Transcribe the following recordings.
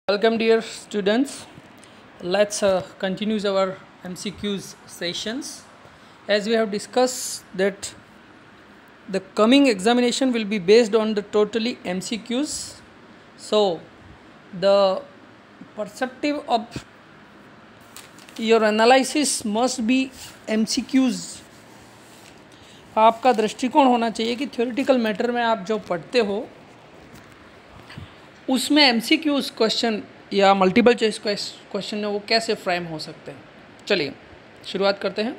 Welcome dear students. Let's continue our MCQs sessions. As we have discussed that the coming examination will be based on the totally MCQs. So the perspective of your analysis must be MCQs. आपका दृष्टिकोण होना चाहिए कि theoretical matter में आप जो पढ़ते हो उसमें MCQs क्वेश्चन या मल्टीपल चॉइस क्वेश्चन है वो कैसे फ्रेम हो सकते हैं। चलिए शुरुआत करते हैं।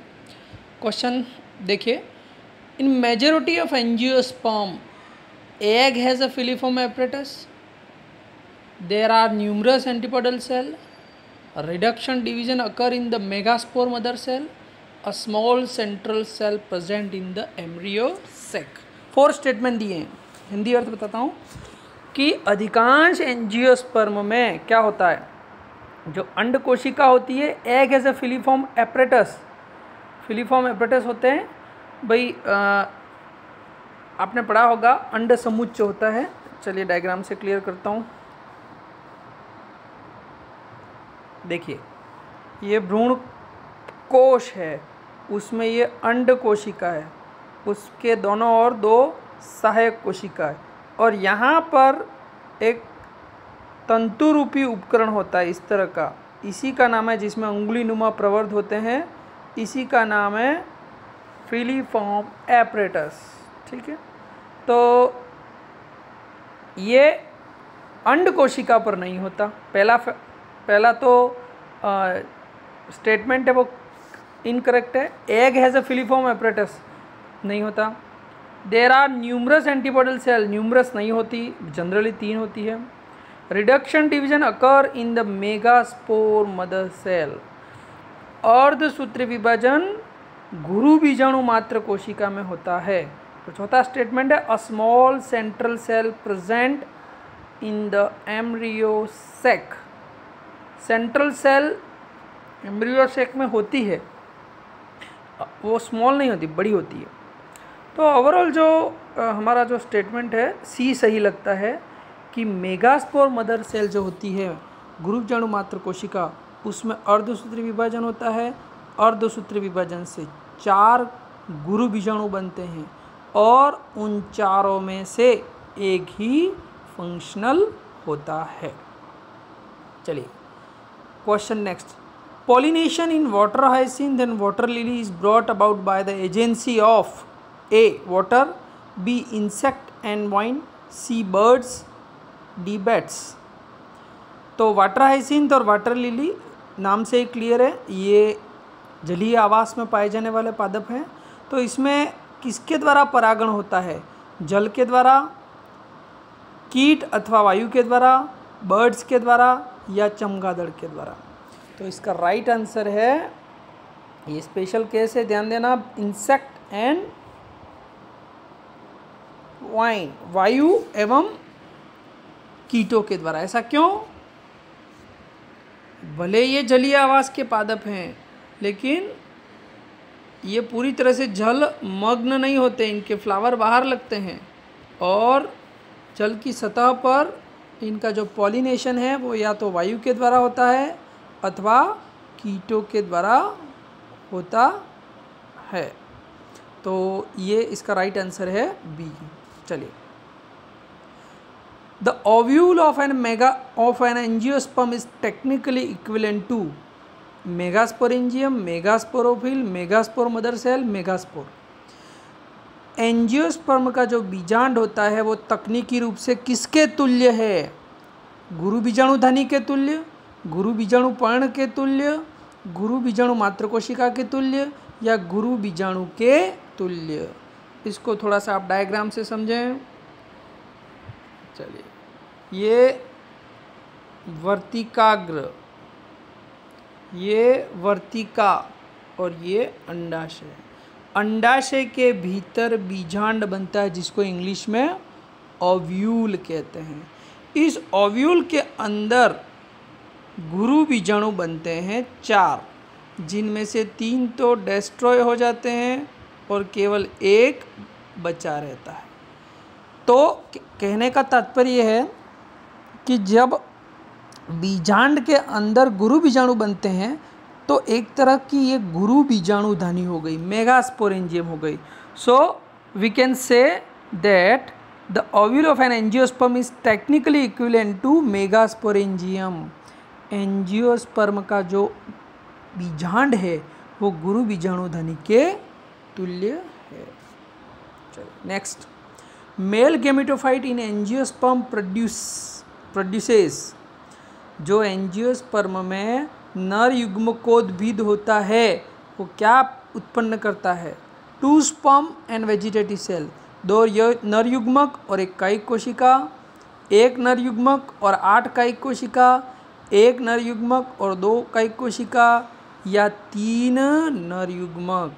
क्वेश्चन देखिए, in majority of angiosperm egg has a filiform apparatus, there are numerous antipodal cell, reduction division occur in the megaspore mother cell, a small central cell present in the embryo sac. 4 statement दिए हैं। हिंदी अर्थ बताता हूँ कि अधिकांश angiosperm में क्या होता है, जो अंड कोशिका होती है, egg as a filiform apparatus. Filiform apparatus होते हैं भाई, आपने पढ़ा होगा अंड समुच्चय होता है। चलिए डायग्राम से क्लियर करता हूँ। देखिए ये भ्रूण कोश है, उसमें ये अंड कोशिका है, उसके दोनों ओर 2 सहायक कोशिका है और यहाँ पर एक तंतु रूपी उपकरण होता है इस तरह का, इसी का नाम है, जिसमें अंगुली नुमा प्रवर्ध होते हैं, इसी का नाम है फिलीफॉर्म एपरेटस। ठीक है, तो ये अंड कोशिका पर नहीं होता। पहला तो स्टेटमेंट है वो इनकरेक्ट है। Egg has a filiform apparatus नहीं होता। There are numerous antipodal cell, numerous नहीं होती, जनरली 3 होती है। Reduction division occur in the megaspore mother cell, अर्धसूत्री विभाजन गुरु बीजाणु मात्र कोशिका में होता है। तो चौथा स्टेटमेंट है, a small central cell present in the embryo sac. Central cell embryo sac में होती है, वो स्मॉल नहीं होती, बड़ी होती है। तो ओवरऑल जो हमारा जो स्टेटमेंट है सी सही लगता है कि मेगास्पोर मदर सेल जो होती है, गुरु बीजाणु मात्र कोशिका, उसमें अर्धसूत्री विभाजन होता है। अर्धसूत्री विभाजन से 4 गुरु बीजाणु बनते हैं और उन चारों में से एक ही फंक्शनल होता है। चलिए question next. Pollination in water hyacinth and water lily is brought about by the agency of A. water, B. insect and vine, C. birds, D. bats। तो वाटर हाइसिंथ और वाटर लिली नाम से ही clear है, ये जलीय आवास में पाए जाने वाले पादप हैं। तो इसमें किसके द्वारा परागण होता है? जल के द्वारा, कीट अथवा वायु के द्वारा, बर्ड्स के द्वारा या चमगादड़ के द्वारा। तो इसका राइट आंसर है, ये स्पेशल केस है, ध्यान देना, इंसेक्ट एंड वाइन, वायु एवं कीटों के द्वारा। ऐसा क्यों? भले ये जलीय आवास के पादप हैं, लेकिन ये पूरी तरह से जल मग्न नहीं होते, इनके फ्लावर बाहर लगते हैं और जल की सतह पर इनका जो पॉलिनेशन है वो या तो वायु के द्वारा होता है अथवा कीटों के द्वारा होता है। तो ये इसका राइट आंसर है बी। चलिए, the ovule of an angiosperm is technically equivalent to megasporangium, megasporophyll, megaspore mother cell, megaspore. Angiosperm का जो बीजांड होता है वो तकनीकी रूप से किसके तुल्य है? गुरु बीजाणुधनी के तुल्य, गुरु बीजाणु पर्ण के तुल्य, गुरु बीजाणु मात्र कोशिका के तुल्य या गुरु बीजाणु के तुल्य। इसको थोड़ा सा आप डायग्राम से समझें। चलिए, ये वर्तिकाग्र, ये वर्तिका और ये अंडाशय। अंडाशय के भीतर बीजांड बनता है जिसको इंग्लिश में ओव्यूल कहते हैं। इस ओव्यूल के अंदर गुरु बीजाणु बनते हैं 4, जिनमें से 3 तो डिस्ट्रॉय हो जाते हैं और केवल 1 बचा रहता है। तो कहने का तात्पर्य है कि जब बीजांड के अंदर गुरु बीजाणु बनते हैं तो एक तरह की ये गुरु बीजाणु धनी हो गई, मेगास्पोरेंजियम हो गई. So we can say that the ovule of an angiosperm is technically equivalent to megasporangium. Angiosperm का जो बीजांड है वो गुरु बीजाणु धनी के तुल्य है. चलो नेक्स्ट. मेल गेमेटोफाइट इन एंजियोस्पर्म प्रोड्यूसेस. जो एंजियोस्पर्म में नर युग्मकोद्भिद होता है वो क्या उत्पन्न करता है? 2 स्पर्म एंड वेजिटेटिव सेल. 2 नर युग्मक और 1 कायिक कोशिका, 1 नर युग्मक और 8 कायिक कोशिका, 1 नर युग्मक और 2 कायिक कोशिका, या 3 नर युग्मक.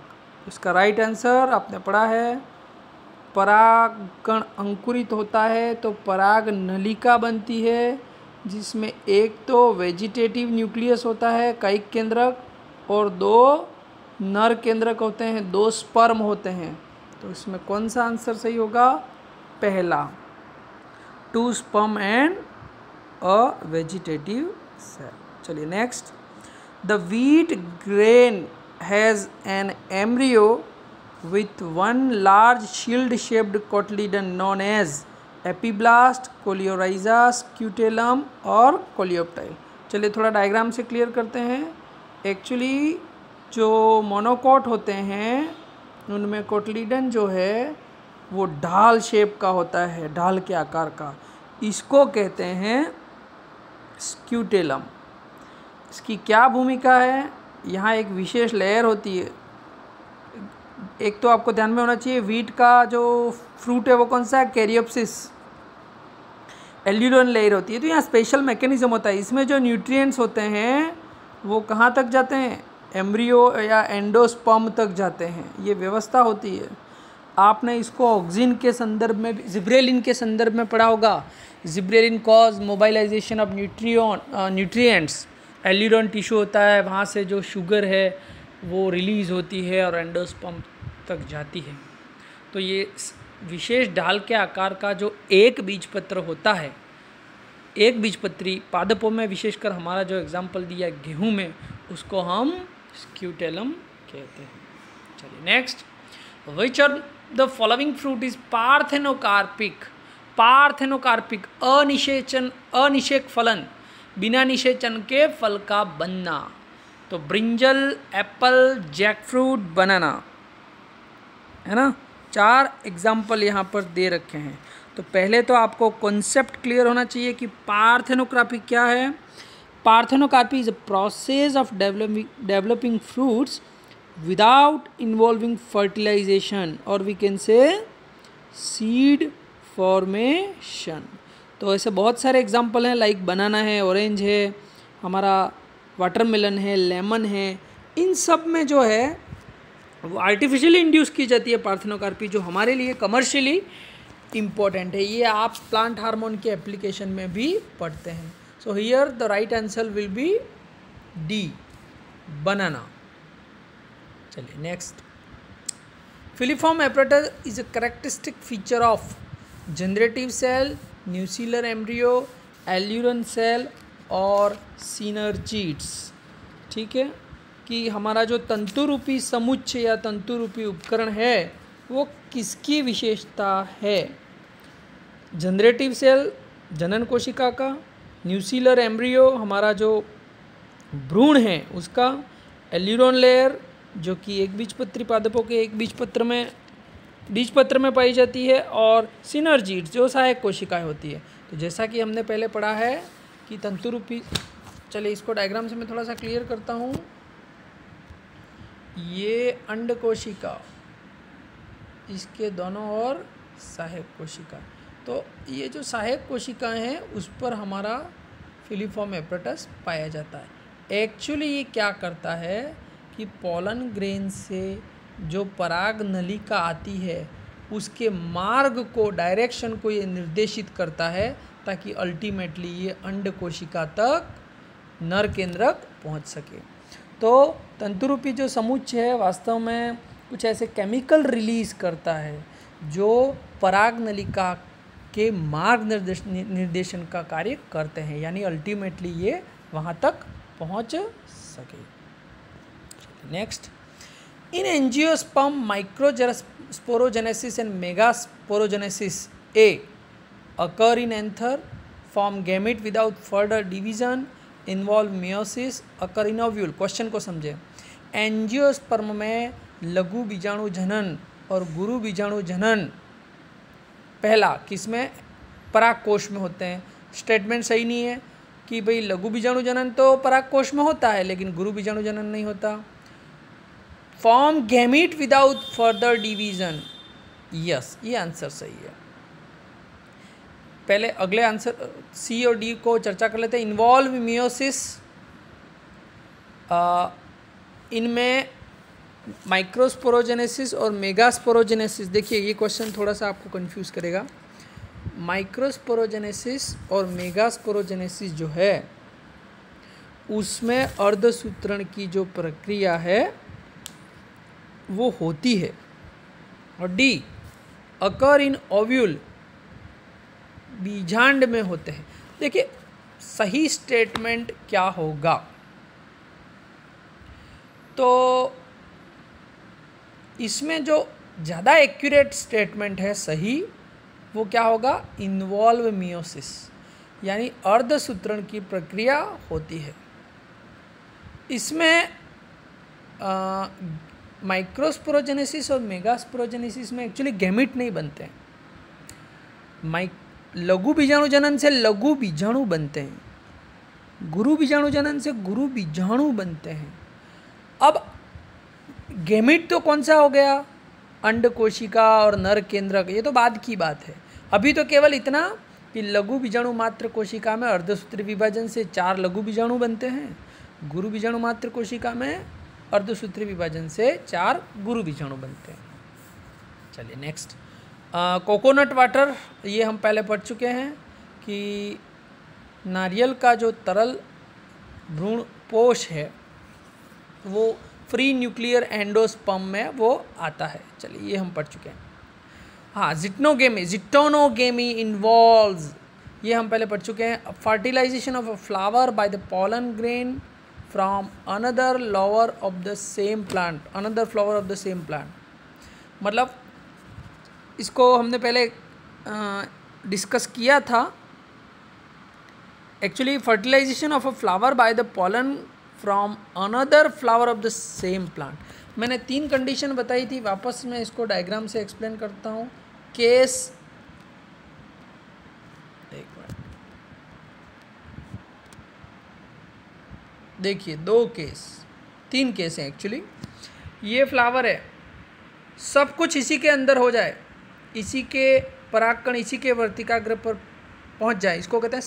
इसका राइट आंसर आपने पढ़ा है, परागकण अंकुरित होता है तो पराग नलिका बनती है जिसमें एक तो वेजिटेटिव न्यूक्लियस होता है कायिक केंद्रक और 2 नर केंद्रक होते हैं, 2 स्पर्म होते हैं. तो इसमें कौन सा आंसर सही होगा? पहला, 2 sperm and a vegetative cell. चलिए next. The wheat grain has an embryo with 1 large shield shaped cotyledon known as epiblast, coleorhiza, scutellum और कोलियोप्टाइल. चलिए थोड़ा डायग्राम से क्लियर करते हैं. एक्चुअली जो मोनोकॉट होते हैं उनमें कोटलीडन जो है वो ढाल शेप का होता है, ढाल के आकार का. इसको कहते हैं स्क्यूटेलम. इसकी क्या भूमिका है? यहाँ एक विशेष लेयर होती है. एक तो आपको ध्यान में होना चाहिए वीट का जो फ्रूट है वो कौन सा है? कैरियोप्सिस. एल्यूरोन लेयर होती है. तो यहाँ स्पेशल मैकेनिज्म होता है. इसमें जो न्यूट्रिएंट्स होते हैं वो कहाँ तक जाते हैं? एम्ब्रियो या एंडोस्पर्म तक जाते हैं. ये व्यवस्था होती है. आपने इसको ऑक्सिन के संदर्भ में, जिब्रेलिन के संदर्भ में पढ़ा होगा. Gibberellin cause mobilisation of nutrients. Aleurone tissue होता है, वहाँ से जो शुगर है वो रिलीज़ होती है और एंडोस्पर्म तक जाती है. तो ये विशेष ढाल के आकार का जो एक बीजपत्र होता है, एक बीजपत्री पादपों में, विशेषकर हमारा जो एग्जाम्पल दिया गेहूं में, उसको हम स्क्यूटेलम कहते हैं. चलिए next. Which of the following fruit is parthenocarpic. Parthenocarpic अनिषेक फलन, बिना निषेचन के फल का बनना. तो ब्रिंजल, एप्पल, जैकफ्रूट, बनाना, है ना. 4 एग्जाम्पल यहाँ पर दे रखे हैं. तो पहले तो आपको कॉन्सेप्ट क्लियर होना चाहिए कि पार्थेनोकार्पी क्या है. Parthenocarpy is a process of developing fruits without involving fertilisation और we can say seed formation. तो ऐसे बहुत सारे एग्जाम्पल हैं, लाइक बनाना है, ऑरेंज है, हमारा वाटरमेलन है, लेमन है. इन सब में जो है वो आर्टिफिशियली इंड्यूस की जाती है पार्थेनोकार्पी, जो हमारे लिए कमर्शियली इम्पोर्टेंट है. ये आप प्लांट हार्मोन के एप्लीकेशन में भी पढ़ते हैं. So here the right answer will be D, banana. चलिए next. Filiform apparatus is a characteristic feature of generative cell, nucellar embryo, aleurone cell और सिनर्जीड्स. ठीक है, कि हमारा जो तंतुरूपी समुच्चय या तंतुरूपी उपकरण है वो किसकी विशेषता है? जनरेटिव सेल, जनन कोशिका का, न्यूसीलर एम्ब्रियो, हमारा जो भ्रूण है उसका, एल्यूरोन लेयर जो कि एक बीजपत्री पादपों के एक बीजपत्र में पाई जाती है, और सिनर्जीड्स जो सहायक कोशिकाएं होती है. तो जैसा कि हमने पहले पढ़ा है कि तंतुरूपी, चलिए इसको डायग्राम से मैं थोड़ा सा क्लियर करता हूँ. ये अंड कोशिका, इसके दोनों ओर सहायक कोशिका. तो ये जो सहायक कोशिकाएं हैं उस पर हमारा फिलीफॉर्म एपरेटस पाया जाता है. एक्चुअली ये क्या करता है कि पोलन ग्रेन से जो पराग नलिका आती है उसके मार्ग को, डायरेक्शन को ये निर्देशित करता है ताकि अल्टीमेटली ये अंड कोशिका तक नर केंद्रक पहुंच सके. तो तंतुरूपी जो समुच्चय है वास्तव में कुछ ऐसे केमिकल रिलीज़ करता है जो पराग नलिका के मार्ग निर्देशन का कार्य करते हैं, यानी अल्टीमेटली ये वहाँ तक पहुँच सके। Next, in angiosperm microsporogenesis and megasporogenesis A occur in anther, form gamete without further division, involve meiosis, occur in ovule। Question को समझे। एंजियोस्पर्म में लघु बीजाणु जनन और गुरु बीजाणु जनन पहला किसमें, परागकोश में होते हैं। स्टेटमेंट सही नहीं है कि भाई लघु बीजाणु जनन तो परागकोश में होता है लेकिन गुरु बीजाणु जनन नहीं होता। Form gamete without further division, yes ये आंसर सही है। पहले अगले आंसर सी और डी को चर्चा कर लेते हैं। इन्वॉल्व मियोसिस, इनमें माइक्रोस्पोरोजेनेसिस और मेगास्पोरोजेनेसिस, देखिए ये क्वेश्चन थोड़ा सा आपको कंफ्यूज करेगा। माइक्रोस्पोरोजेनेसिस और मेगास्पोरोजेनेसिस जो है उसमें अर्धसूत्रण की जो प्रक्रिया है वो होती है। और डी अकर इन ओव्यूल, बीजांड में होते हैं। देखिए सही स्टेटमेंट क्या होगा, तो इसमें जो ज़्यादा एक्यूरेट स्टेटमेंट है सही वो क्या होगा, इन्वॉल्व मियोसिस, यानी अर्धसूत्रण की प्रक्रिया होती है। इसमें माइक्रोस्पोरोजेनेसिस और मेगास्पोरोजेनेसिस में एक्चुअली गैमिट नहीं बनते हैं। लघु बीजाणु जनन से लघु बीजाणु बनते हैं, गुरु बीजाणु जनन से गुरु बीजाणु बनते हैं। अब गैमिट तो कौन सा हो गया, अंड कोशिका और नर केंद्रक, ये तो बाद की बात है। अभी तो केवल इतना कि लघु बीजाणु मात्र कोशिका में अर्धसूत्री विभाजन से 4 लघु बीजाणु बनते हैं, गुरु बीजाणु मात्र कोशिका में अर्धसूत्री विभाजन से 4 गुरु बीजाणु बनते हैं। चलिए नेक्स्ट, कोकोनट वाटर, ये हम पहले पढ़ चुके हैं कि नारियल का जो तरल भ्रूण पोष है वो फ्री न्यूक्लियर एंडोस्पर्म में वो आता है। चलिए ये हम पढ़ चुके हैं। हाँ, जिटोनोगेमी इन्वॉल्व्स, ये हम पहले पढ़ चुके हैं। Fertilization of a flower by the pollen grain from another flower of the same plant, मतलब इसको हमने पहले डिस्कस किया था। Actually fertilization of a flower by the pollen from another flower of the same plant, मैंने 3 condition बताई थी। वापस मैं इसको डायग्राम से एक्सप्लेन करता हूँ। केस, एक मिनट, देखिए 2 केस, 3 केस हैं एक्चुअली। ये फ्लावर है, सब कुछ इसी के अंदर हो जाए, इसी के परागकण इसी के वर्तिकाग्र पर पहुंच जाए, इसको कहते हैं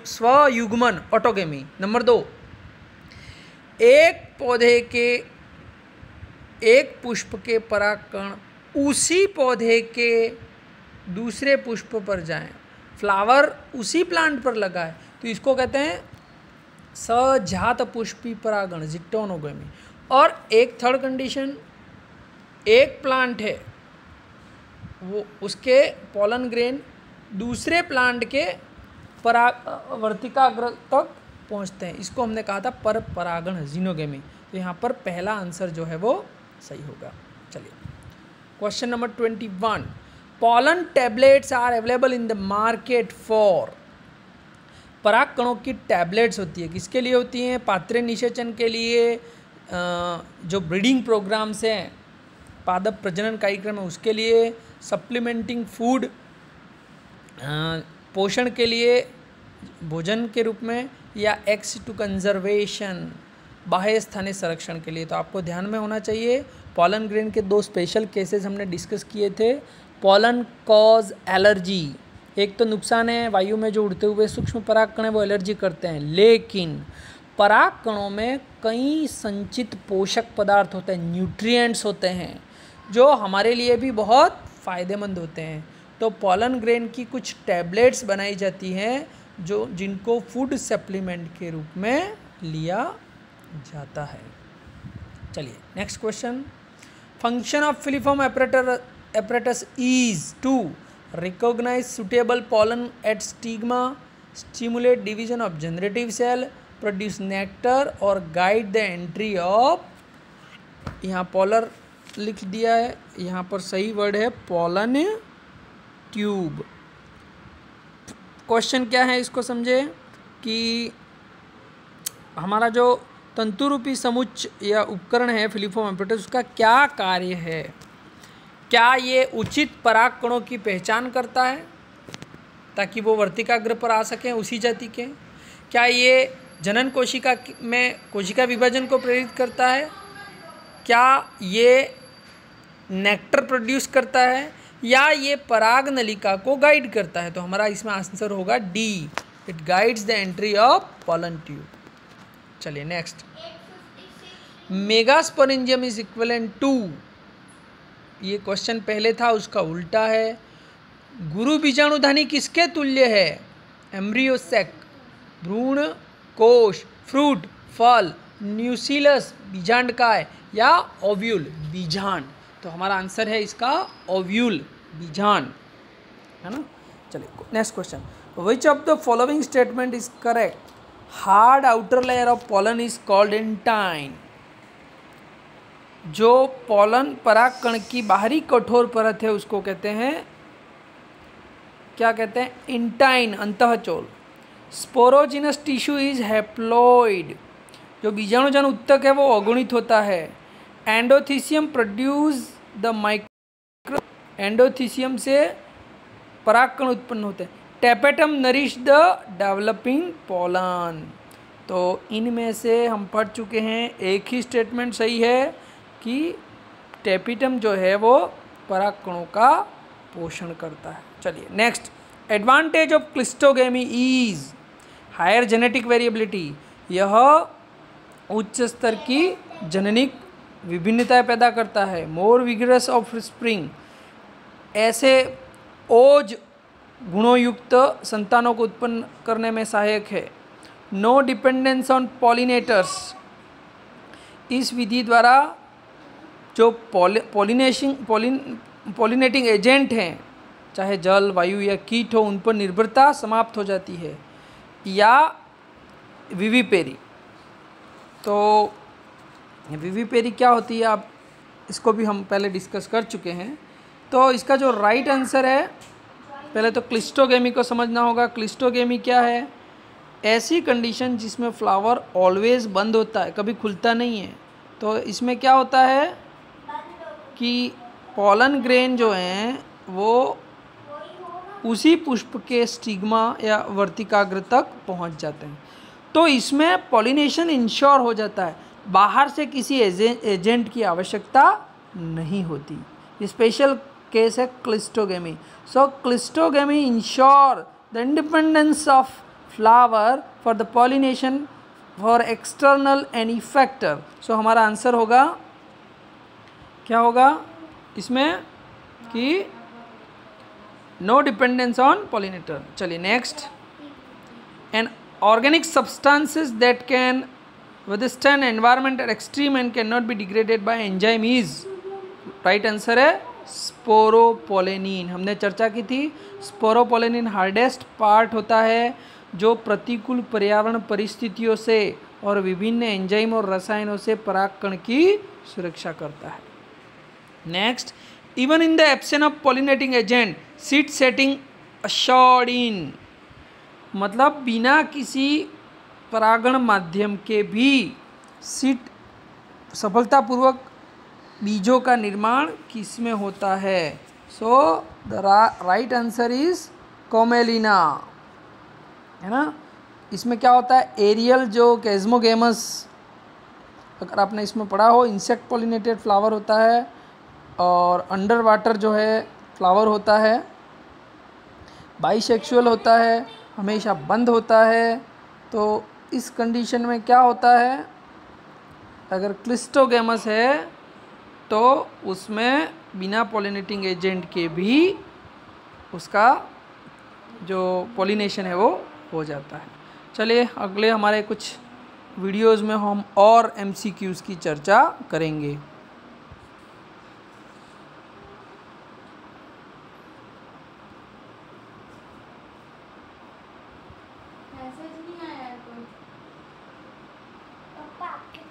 स्वयुग्मन, ऑटोगेमी। नंबर 2, एक पौधे के एक पुष्प के परागकण उसी पौधे के दूसरे पुष्प पर जाएं, फ्लावर उसी प्लांट पर लगा है तो इसको कहते हैं सजात पुष्पी परागण, जिटोनोगेमी। और एक थर्ड कंडीशन, एक प्लांट है वो उसके पॉलन ग्रेन दूसरे प्लांट के वर्तिकाग्र तक पहुंचते हैं, इसको हमने कहा था पर परागण, जिनोगेमी। तो यहाँ पर पहला आंसर जो है वो सही होगा। चलिए question number 21, pollen tablets are available in the market for, पराग कणों की टैबलेट्स होती है, किसके लिए होती हैं, पात्रे निषेचन के लिए, जो ब्रीडिंग प्रोग्राम्स हैं, पादप प्रजनन कार्यक्रम है उसके लिए, सप्लीमेंटिंग फूड, पोषण के लिए भोजन के रूप में, या एक्स टू कंजर्वेशन, बाह्य स्थानीय संरक्षण के लिए। तो आपको ध्यान में होना चाहिए, पॉलन ग्रेन के 2 स्पेशल केसेस हमने डिस्कस किए थे। पॉलन कॉज एलर्जी, एक तो नुकसान है वायु में जो उड़ते हुए सूक्ष्म परागकण है वो एलर्जी करते हैं, लेकिन परागकणों में कई संचित पोषक पदार्थ होते हैं, न्यूट्रिएंट्स होते हैं जो हमारे लिए भी बहुत फ़ायदेमंद होते हैं। तो पॉलन ग्रेन की कुछ टैबलेट्स बनाई जाती हैं जिनको फूड सप्लीमेंट के रूप में लिया जाता है। चलिए next question, function of filiform apparatus is to recognize suitable pollen at stigma, stimulate division of generative cell, produce nectar और guide the entry of, यहाँ पोलर लिख दिया है, यहाँ पर सही वर्ड है पोलन ट्यूब। क्वेश्चन क्या है इसको समझे कि हमारा जो तंतुरूपी समुच्च या उपकरण है फिलीफोम एपरेटस, उसका क्या कार्य है। क्या ये उचित पराग कणों की पहचान करता है ताकि वो वर्तिकाग्र पर आ सकें उसी जाति के। क्या ये जनन कोशिका में कोशिका विभाजन को प्रेरित करता है। क्या ये नेक्टर प्रोड्यूस करता है या ये पराग नलिका को गाइड करता है। तो हमारा इसमें आंसर होगा D, it guides the entry of pollen tube. चलिए next, megasporangium is equivalent to, ये क्वेश्चन पहले था उसका उल्टा है। गुरु बीजाणुधानी किसके तुल्य है। एम्ब्रियोसेक, भ्रूण कोश, फ्रूट फल, न्यूसिलस बीजांडकाय या ओव्यूल बीजांड। तो हमारा आंसर है इसका ओव्यूल बीजांड, है ना। चलिए next question, which of the following statement is correct. Hard outer layer of pollen is called intine. जो पोलन पराग कण की बाहरी कठोर परत है उसको कहते हैं, क्या कहते हैं, इंटाइन, अंतःचोल। Sporogenous tissue is haploid. जो बीजाणुजन उत्तक है वो अगुणित होता है। Endothecium produce the micro, endothecium से परागकण उत्पन्न होते हैं। Tapetum nourish the developing pollen. तो इनमें से हम पढ़ चुके हैं, एक ही स्टेटमेंट सही है कि टेपिटम जो है वो परागकणों का पोषण करता है। चलिए next, advantage of cleistogamy is higher genetic variability. यह उच्च स्तर की जननिक विभिन्नताएं पैदा करता है। मोर विगरस ऑफ स्प्रिंग, ऐसे ओज गुणों युक्त संतानों को उत्पन्न करने में सहायक है। नो डिपेंडेंस ऑन पॉलिनेटर्स, इस विधि द्वारा जो पॉलिनेटिंग एजेंट हैं, चाहे जल, वायु या कीट हो, उन पर निर्भरता समाप्त हो जाती है। या विविपेरी, तो विविपेरी क्या होती है, आप इसको भी हम पहले डिस्कस कर चुके हैं। तो इसका जो राइट आंसर है, पहले तो क्लिस्टोगेमी को समझना होगा। क्लिस्टोगेमी क्या है, ऐसी कंडीशन जिसमें फ्लावर ऑलवेज बंद होता है, कभी खुलता नहीं है। तो इसमें क्या होता है कि पोलन ग्रेन जो हैं वो उसी पुष्प के स्टिग्मा या वर्तिकाग्र तक पहुंच जाते हैं। तो इसमें पॉलिनेशन इंश्योर हो जाता है, बाहर से किसी एजेंट की आवश्यकता नहीं होती। स्पेशल केस है cleistogamy. So cleistogamy insure the independence of flower for the pollination for external any factor. So हमारा आंसर होगा, क्या होगा इसमें कि नो डिपेंडेंस ऑन पॉलिनेटर। चलिए next, an organic substances that can withstand environment at extreme and cannot be degraded by enzyme is, right answer है sporopollenin. हमने चर्चा की थी, स्पोरोपोलेनिन हार्डेस्ट पार्ट होता है जो प्रतिकूल पर्यावरण परिस्थितियों से और विभिन्न एंजाइम और रसायनों से परागकण की सुरक्षा करता है। Next, even in the absence of pollinating agent seed setting assured in, मतलब बिना किसी परागण माध्यम के भी सीड सफलतापूर्वक बीजों का निर्माण किसमें होता है। So the right answer is Commelina, है ना। इसमें क्या होता है, एरियल जो कैज्मोगेमस, अगर आपने इसमें पढ़ा हो, इंसेक्ट पॉलिनेटेड फ्लावर होता है और अंडर वाटर जो है फ्लावर होता है, बाइसेक्सुअल होता है, हमेशा बंद होता है। तो इस कंडीशन में क्या होता है, अगर क्लिस्टोगेमस है तो उसमें बिना पॉलिनेटिंग एजेंट के भी उसका जो पॉलिनेशन है वो हो जाता है। चलिए अगले हमारे कुछ वीडियोज़ में हम और MCQs की चर्चा करेंगे।